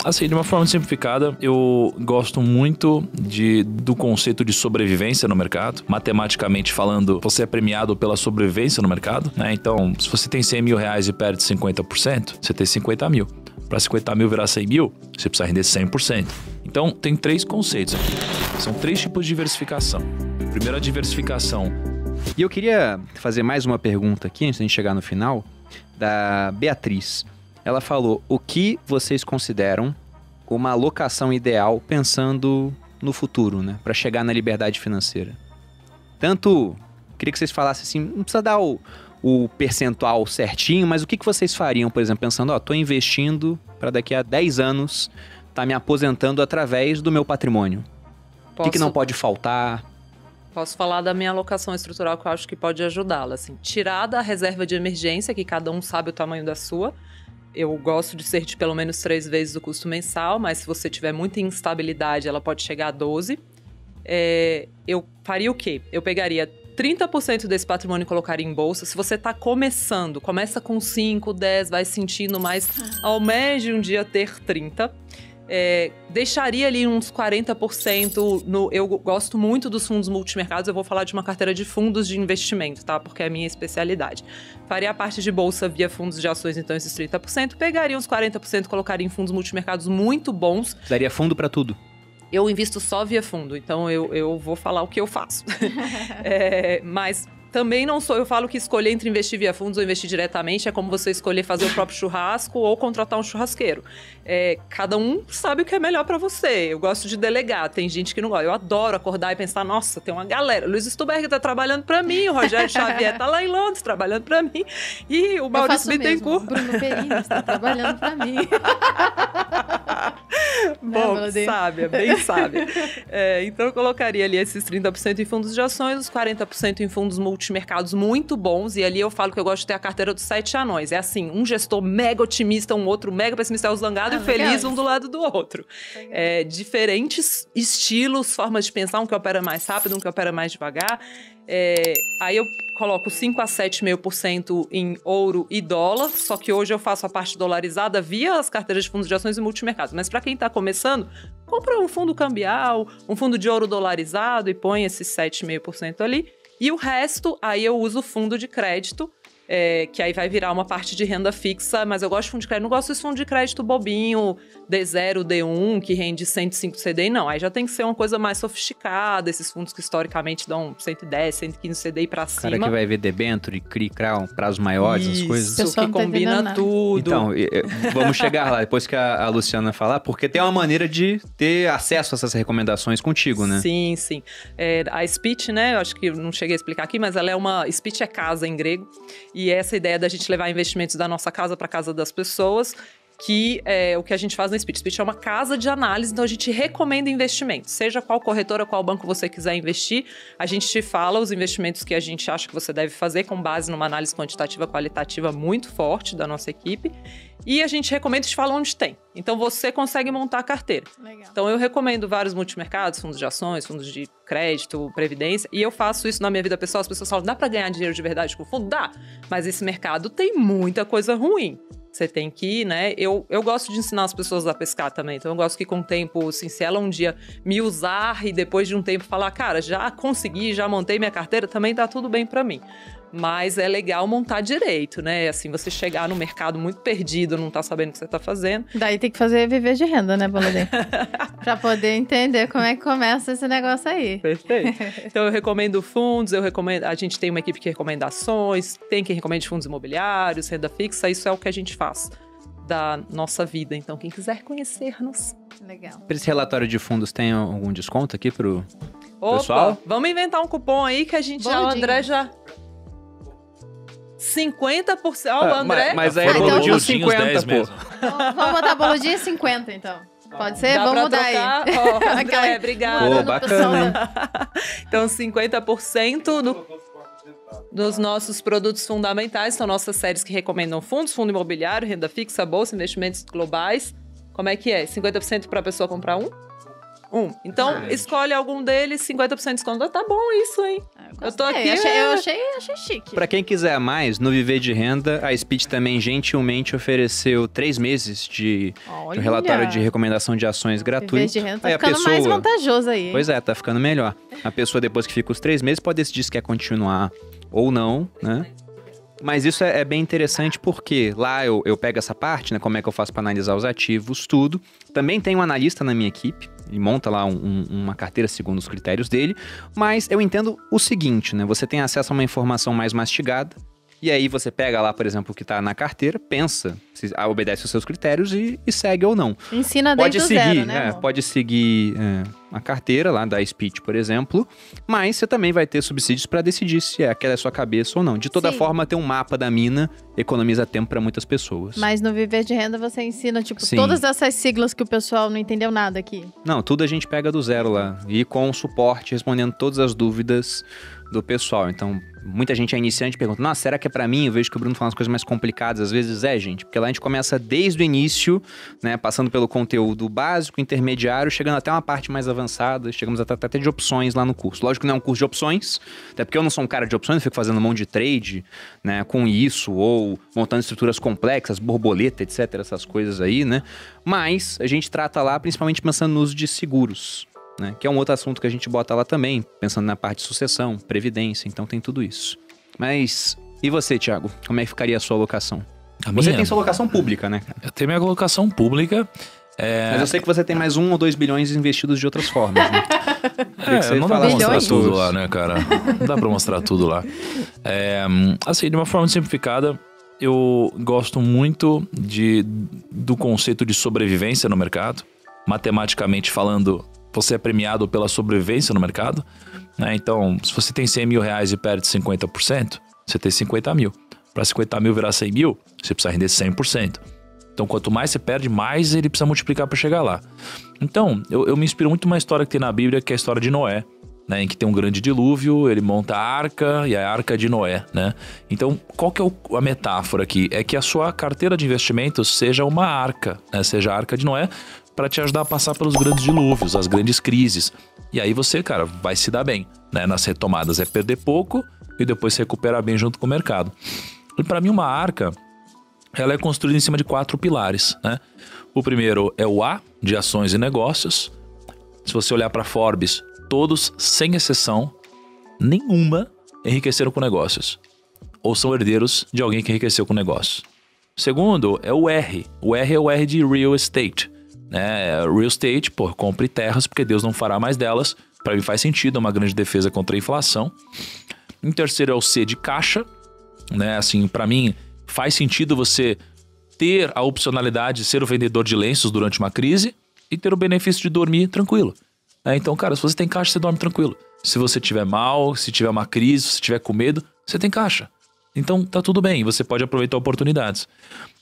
Assim, de uma forma simplificada, eu gosto muito do conceito de sobrevivência no mercado. Matematicamente falando, você é premiado pela sobrevivência no mercado, né? Então, se você tem 100 mil reais e perde 50%, você tem 50 mil. Para 50 mil virar 100 mil, você precisa render 100%. Então, tem 3 conceitos aqui. São 3 tipos de diversificação. Primeiro, a diversificação. E eu queria fazer mais uma pergunta aqui, antes de a gente chegar no final, da Beatriz. Ela falou, o que vocês consideram uma alocação ideal pensando no futuro, né? Para chegar na liberdade financeira? Tanto, queria que vocês falassem assim, não precisa dar o percentual certinho, mas o que vocês fariam, por exemplo, pensando, tô investindo para daqui a 10 anos tá me aposentando através do meu patrimônio. O que não pode faltar? Posso falar da minha alocação estrutural que eu acho que pode ajudá-la, assim. Tirar da reserva de emergência, que cada um sabe o tamanho da sua. Eu gosto de ser de pelo menos 3 vezes o custo mensal, mas se você tiver muita instabilidade, ela pode chegar a 12. Eu faria o quê? Eu pegaria 30% desse patrimônio e colocaria em bolsa. Se você está começando, começa com 5, 10, vai sentindo mais, almeje um dia ter 30%. Deixaria ali uns 40% eu gosto muito dos fundos multimercados, eu vou falar de uma carteira de fundos de investimento, tá? Porque é a minha especialidade. Faria a parte de bolsa via fundos de ações, então esses 30%, pegaria uns 40%, colocaria em fundos multimercados muito bons. Daria fundo para tudo? Eu invisto só via fundo, então eu vou falar o que eu faço. Mas também não sou, eu falo que escolher entre investir via fundos ou investir diretamente é como você escolher fazer o próprio churrasco ou contratar um churrasqueiro. Cada um sabe o que é melhor pra você. Eu gosto de delegar, tem gente que não gosta. Eu adoro acordar e pensar, nossa, tem uma galera. Luiz Stuberg tá trabalhando pra mim, o Rogério Xavier tá lá em Londres trabalhando pra mim, e o Maurício Bittencourt. O Bruno Perini está trabalhando pra mim. Bom, sábia, bem sábia. Então eu colocaria ali esses 30% em fundos de ações, os 40% em fundos multimercados muito bons, e ali eu falo que eu gosto de ter a carteira dos 7 anões. É assim, um gestor mega otimista, um outro mega pessimista, é o zangado e o feliz, um do lado do outro. Diferentes estilos, formas de pensar, um que opera mais rápido, um que opera mais devagar. Aí eu coloco 5 a 7,5% em ouro e dólar, só que hoje eu faço a parte dolarizada via as carteiras de fundos de ações e multimercados. Mas para quem está começando, compra um fundo cambial, um fundo de ouro dolarizado e põe esses 7,5% ali. E o resto, aí eu uso fundo de crédito, que aí vai virar uma parte de renda fixa, mas eu gosto de fundo de crédito, não gosto desse fundo de crédito bobinho, D0, D1, que rende 105 CDI, não. Aí já tem que ser uma coisa mais sofisticada, esses fundos que historicamente dão 110, 115 CDI pra cima. O cara que vai ver debênture, CRI, CRA, prazos maiores, essas coisas. Isso, que combina tudo. Então, vamos chegar lá, depois que a Luciana falar, porque tem uma maneira de ter acesso a essas recomendações contigo, né? Sim, sim. A Speech, né, eu acho que eu não cheguei a explicar aqui, mas ela é uma... Speech é casa em grego. E essa ideia da gente levar investimentos da nossa casa para casa das pessoas, que é o que a gente faz na Speech. Speech é uma casa de análise, então a gente recomenda investimentos. Seja qual corretora, qual banco você quiser investir, a gente te fala os investimentos que a gente acha que você deve fazer com base numa análise quantitativa qualitativa muito forte da nossa equipe. E a gente recomenda e te fala onde tem. Então você consegue montar a carteira. Legal. Então eu recomendo vários multimercados, fundos de ações, fundos de crédito, previdência, e eu faço isso na minha vida pessoal. As pessoas falam, dá pra ganhar dinheiro de verdade com fundo? Dá, mas esse mercado tem muita coisa ruim. Você tem que ir, né? Eu gosto de ensinar as pessoas a pescar também. Então eu gosto que com o tempo, assim, se ela um dia me usar e depois de um tempo falar, cara, já consegui, já montei minha carteira, também tá tudo bem pra mim. Mas é legal montar direito, né? Assim, você chegar no mercado muito perdido, não tá sabendo o que você tá fazendo. Daí tem que fazer viver de renda, né, Bolodim? Pra poder entender como é que começa esse negócio aí. Perfeito. Então eu recomendo fundos, a gente tem uma equipe que recomenda ações, tem quem recomende fundos imobiliários, renda fixa, isso é o que a gente faz da nossa vida. Então quem quiser conhecer-nos. Legal. Para esse relatório de fundos, tem algum desconto aqui pro pessoal? Vamos inventar um cupom aí que a gente o André já... 50%. Ó, o André. Mas aí é boludinho 50, pô. Vamos botar boludinho 50, então. Pode ser? Vamos mudar trocar? aí. Ó, André, obrigada. Pô, bacana. Então, 50% dos nossos produtos fundamentais são nossas séries que recomendam fundos, fundo imobiliário, renda fixa, bolsa, investimentos globais. Como é que é? 50% para a pessoa comprar um? Então, escolhe algum deles, 50% de desconto. Tá bom isso, hein? Eu tô aqui. Eu achei chique. Pra quem quiser mais, no Viver de Renda, a Speed também gentilmente ofereceu 3 meses de um relatório de recomendação de ações gratuito. Viver de Renda tá Aí ficando mais vantajoso aí. Pois é, tá ficando melhor. A pessoa, depois que fica os 3 meses, pode decidir se quer continuar ou não, né? Mas isso é bem interessante porque lá eu pego essa parte, né? Como é que eu faço para analisar os ativos, tudo. Também tem um analista na minha equipe, e monta lá uma carteira segundo os critérios dele. Mas eu entendo o seguinte, né? Você tem acesso a uma informação mais mastigada. E aí você pega lá, por exemplo, o que tá na carteira, pensa se obedece os seus critérios e segue ou não. Ensina desde o zero, né? Pode seguir a carteira lá da Speed, por exemplo, mas você também vai ter subsídios para decidir se aquela é a sua cabeça ou não. De toda forma, ter um mapa da mina economiza tempo para muitas pessoas. Mas no Viver de Renda você ensina, todas essas siglas que o pessoal não entendeu nada aqui. Não, tudo a gente pega do zero lá. E com suporte, respondendo todas as dúvidas do pessoal. Então, muita gente é iniciante e pergunta, nossa, será que é pra mim? Eu vejo que o Bruno fala umas coisas mais complicadas. Às vezes gente, porque lá a gente começa desde o início, né, passando pelo conteúdo básico, intermediário, chegando até uma parte mais avançada, chegamos até de opções lá no curso. Lógico que não é um curso de opções, até porque eu não sou um cara de opções, eu fico fazendo um monte de trade, né, com isso, ou montando estruturas complexas, borboleta, etc, essas coisas aí, né, mas a gente trata lá principalmente pensando no uso de seguros, né, que é um outro assunto que a gente bota lá também, pensando na parte de sucessão, previdência, então tem tudo isso. Mas, e você, Thiago? Como é que ficaria a sua alocação? Você tem sua alocação pública, né? Eu tenho minha alocação pública. Mas eu sei que você tem mais 1 ou 2 bilhões investidos de outras formas, né? Não dá pra mostrar tudo lá, né, cara? Não dá pra mostrar tudo lá. Assim, de uma forma simplificada, eu gosto muito do conceito de sobrevivência no mercado. Matematicamente falando, você é premiado pela sobrevivência no mercado, né? Então, se você tem 100 mil reais e perde 50%, você tem 50 mil. Para 50 mil virar 100 mil, você precisa render 100%. Então, quanto mais você perde, mais ele precisa multiplicar para chegar lá. Então, eu me inspiro muito numa história que tem na Bíblia, que é a história de Noé, né? Em que tem um grande dilúvio, ele monta a arca, e a arca de Noé, né? Então, qual que é a metáfora aqui? É que a sua carteira de investimentos seja uma arca, né? Seja a arca de Noé, para te ajudar a passar pelos grandes dilúvios, as grandes crises. E aí você, cara, vai se dar bem, né? Nas retomadas é perder pouco e depois se recuperar bem junto com o mercado. E para mim uma arca, ela é construída em cima de 4 pilares, né? O primeiro é o A, de ações e negócios. Se você olhar para Forbes, todos, sem exceção, nenhuma enriqueceram com negócios. Ou são herdeiros de alguém que enriqueceu com negócios. Segundo é o R. O R é o R de real estate, né? Real estate, compre terras porque Deus não fará mais delas. Para mim faz sentido, é uma grande defesa contra a inflação. Em terceiro é o C de caixa, né? Assim, para mim faz sentido você ter a opcionalidade de ser o vendedor de lenços durante uma crise e ter o benefício de dormir tranquilo. Então, cara, se você tem caixa, você dorme tranquilo. Se você tiver mal, se tiver uma crise, se tiver com medo, você tem caixa. Então, tá tudo bem, você pode aproveitar oportunidades.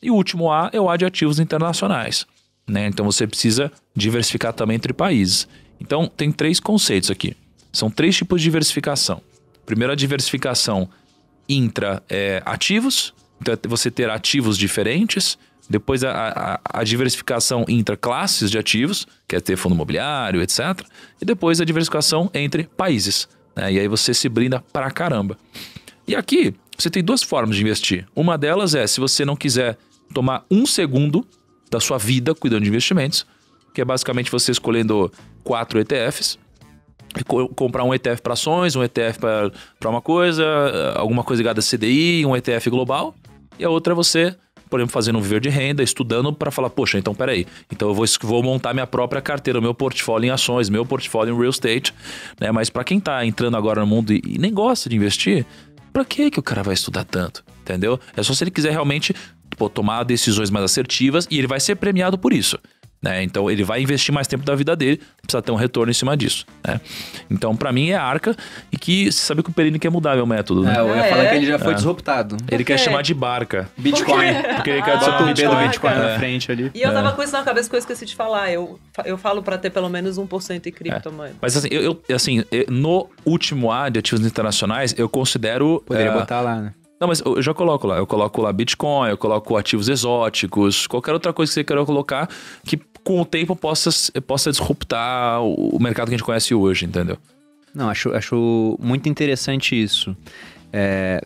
E o último A é o A de ativos internacionais, né? Então, você precisa diversificar também entre países. Então, tem 3 conceitos aqui. São 3 tipos de diversificação. Primeiro, a diversificação intra-ativos. Então, é você ter ativos diferentes. Depois, a diversificação intra-classes de ativos, que é ter fundo imobiliário, etc. E depois, a diversificação entre países, né? E aí, você se brinda pra caramba. E aqui, você tem 2 formas de investir. Uma delas é, se você não quiser tomar 1 segundo da sua vida cuidando de investimentos, que é basicamente você escolhendo 4 ETFs, comprar um ETF para ações, um ETF para uma coisa, alguma coisa ligada a CDI, um ETF global, e a outra é você, por exemplo, fazendo um viver de renda, estudando para falar, poxa, então peraí, então eu vou montar minha própria carteira, meu portfólio em ações, meu portfólio em real estate, né? Mas para quem tá entrando agora no mundo e nem gosta de investir, para que o cara vai estudar tanto, entendeu? É só se ele quiser realmente tomar decisões mais assertivas e ele vai ser premiado por isso, né? Então ele vai investir mais tempo da vida dele, precisa ter um retorno em cima disso, né? Então pra mim é arca, e que você sabe que o Perini quer mudar meu método, né? Eu ia falar que ele já foi disruptado. Ele quer chamar de barca. Bitcoin. Porque ele quer adicionar Bota o Bitcoin. Bitcoin na frente ali. E eu tava com isso na cabeça que eu esqueci de falar. Eu falo pra ter pelo menos 1% em cripto, mano. Mas assim, no último A de ativos internacionais, eu considero... Poderia botar lá, né? Não, mas eu já coloco lá. Eu coloco lá Bitcoin, eu coloco ativos exóticos, qualquer outra coisa que você queira colocar que com o tempo possa disruptar o mercado que a gente conhece hoje, entendeu? Não, acho muito interessante isso.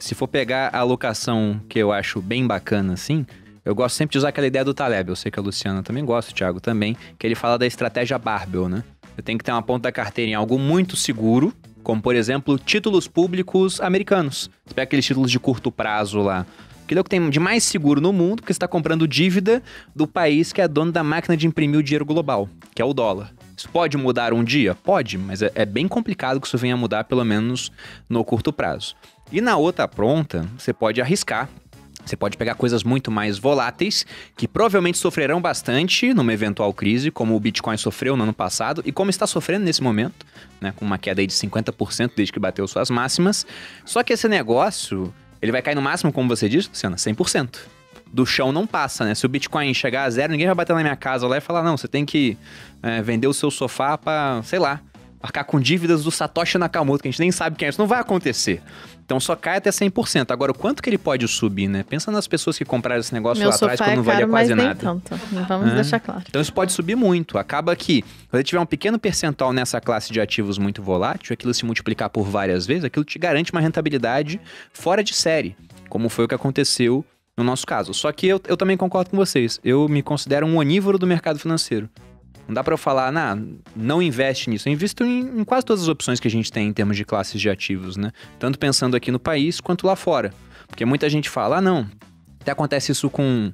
Se for pegar a alocação que eu acho bem bacana, assim, eu gosto sempre de usar aquela ideia do Taleb. Eu sei que a Luciana também gosta, o Thiago também, que ele fala da estratégia Barbell, né? Eu tenho que ter uma ponta da carteira em algo muito seguro, como, por exemplo, títulos públicos americanos. Você pega aqueles títulos de curto prazo lá. Aquilo é o que tem de mais seguro no mundo, porque você está comprando dívida do país que é dono da máquina de imprimir o dinheiro global, que é o dólar. Isso pode mudar um dia? Pode, mas é bem complicado que isso venha a mudar, pelo menos no curto prazo. E na outra ponta, você pode arriscar. Você pode pegar coisas muito mais voláteis, que provavelmente sofrerão bastante numa eventual crise, como o Bitcoin sofreu no ano passado e como está sofrendo nesse momento, né, com uma queda aí de 50% desde que bateu suas máximas. Só que esse negócio, ele vai cair no máximo, como você disse, Luciana, 100%. Do chão não passa, né? Se o Bitcoin chegar a zero, ninguém vai bater na minha casa lá e falar, não, você tem que vender o seu sofá para, sei lá, arcar com dívidas do Satoshi Nakamoto, que a gente nem sabe quem é. Isso não vai acontecer. Então só cai até 100%. Agora, o quanto que ele pode subir, né? Pensa nas pessoas que compraram esse negócio lá atrás quando não valia quase nada. Tanto. Vamos deixar claro. Então isso pode subir muito. Acaba que, quando tiver um pequeno percentual nessa classe de ativos muito volátil, aquilo se multiplicar por várias vezes, aquilo te garante uma rentabilidade fora de série, como foi o que aconteceu no nosso caso. Só que eu também concordo com vocês. Eu me considero um onívoro do mercado financeiro. Não dá pra eu falar, não investe nisso. Eu invisto em quase todas as opções que a gente tem em termos de classes de ativos, né? Tanto pensando aqui no país quanto lá fora. Porque muita gente fala, não. Até acontece isso com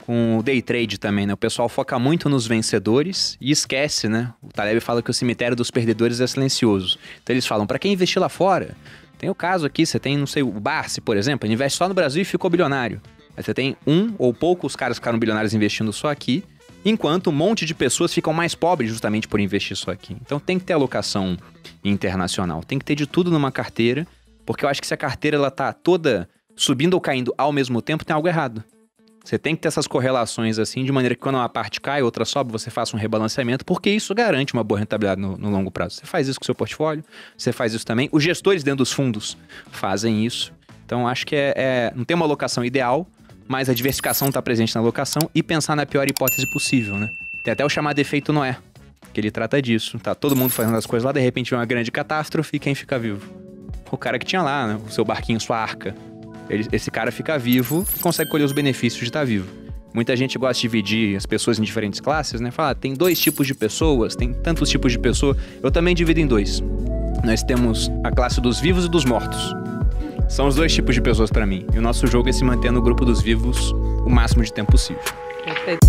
o day trade também, né? O pessoal foca muito nos vencedores e esquece, né? O Taleb fala que o cemitério dos perdedores é silencioso. Então eles falam, pra quem investir lá fora, tem o caso aqui, você tem, não sei, o Barsi, por exemplo, ele investe só no Brasil e ficou bilionário. Aí você tem ou poucos caras que ficaram bilionários investindo só aqui, enquanto um monte de pessoas ficam mais pobres justamente por investir só aqui. Então tem que ter alocação internacional, tem que ter de tudo numa carteira, porque eu acho que se a carteira ela tá toda subindo ou caindo ao mesmo tempo, tem algo errado. Você tem que ter essas correlações assim, de maneira que quando uma parte cai, outra sobe, você faça um rebalanceamento, porque isso garante uma boa rentabilidade no longo prazo. Você faz isso com o seu portfólio, você faz isso também. Os gestores dentro dos fundos fazem isso. Então acho que não tem uma alocação ideal, mas a diversificação está presente na alocação e pensar na pior hipótese possível, né? Tem até o chamado efeito Noé, que ele trata disso. Tá todo mundo fazendo as coisas lá, de repente vem uma grande catástrofe e quem fica vivo? O cara que tinha lá, né? O seu barquinho, sua arca. Esse cara fica vivo e consegue colher os benefícios de estar vivo. Muita gente gosta de dividir as pessoas em diferentes classes, né? Fala, tem 2 tipos de pessoas, tem tantos tipos de pessoa. Eu também divido em 2. Nós temos a classe dos vivos e dos mortos. São os 2 tipos de pessoas pra mim. E o nosso jogo é se manter no grupo dos vivos o máximo de tempo possível. Perfeito.